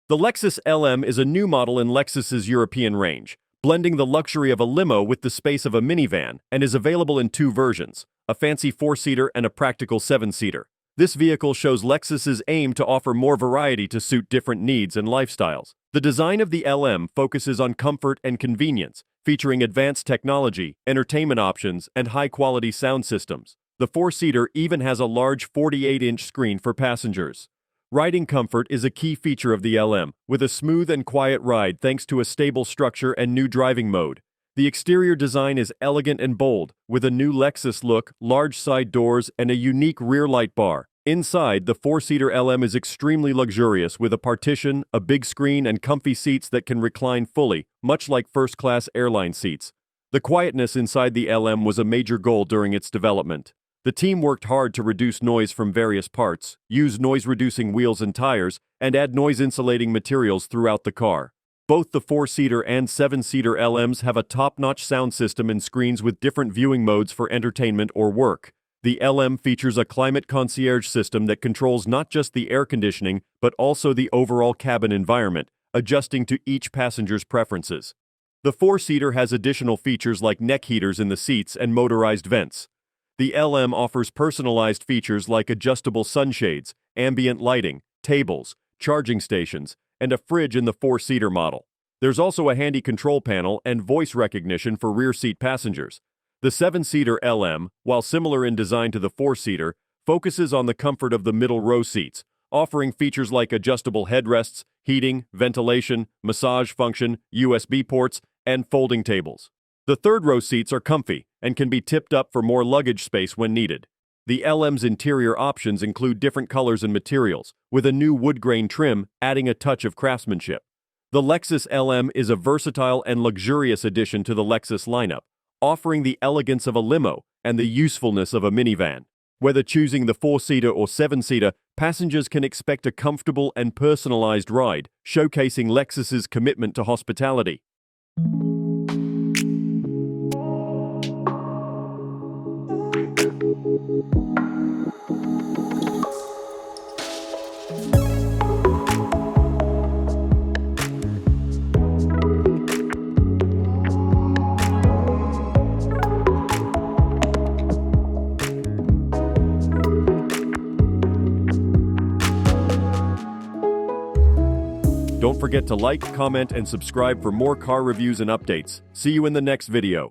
The Lexus LM is a new model in Lexus's European range, blending the luxury of a limo with the space of a minivan, and is available in two versions, a fancy 4-seater and a practical 7-seater. This vehicle shows Lexus's aim to offer more variety to suit different needs and lifestyles. The design of the LM focuses on comfort and convenience, featuring advanced technology, entertainment options, and high-quality sound systems. The 4-seater even has a large 48-inch screen for passengers. Riding comfort is a key feature of the LM, with a smooth and quiet ride thanks to a stable structure and new driving mode. The exterior design is elegant and bold, with a new Lexus look, large side doors, and a unique rear light bar. Inside, the 4-seater LM is extremely luxurious, with a partition, a big screen, and comfy seats that can recline fully, much like first-class airline seats. The quietness inside the LM was a major goal during its development. The team worked hard to reduce noise from various parts, use noise-reducing wheels and tires, and add noise-insulating materials throughout the car. Both the 4-seater and 7-seater LMs have a top-notch sound system and screens with different viewing modes for entertainment or work. The LM features a climate concierge system that controls not just the air conditioning, but also the overall cabin environment, adjusting to each passenger's preferences. The 4-seater has additional features like neck heaters in the seats and motorized vents. The LM offers personalized features like adjustable sunshades, ambient lighting, tables, charging stations, and a fridge in the 4-seater model. There's also a handy control panel and voice recognition for rear seat passengers. The 7-seater LM, while similar in design to the 4-seater, focuses on the comfort of the middle row seats, offering features like adjustable headrests, heating, ventilation, massage function, USB ports, and folding tables. The third-row seats are comfy and can be tipped up for more luggage space when needed. The LM's interior options include different colors and materials, with a new wood grain trim adding a touch of craftsmanship. The Lexus LM is a versatile and luxurious addition to the Lexus lineup, offering the elegance of a limo and the usefulness of a minivan. Whether choosing the 4-seater or 7-seater, passengers can expect a comfortable and personalized ride, showcasing Lexus's commitment to hospitality. Don't forget to like, comment, and subscribe for more car reviews and updates. See you in the next video.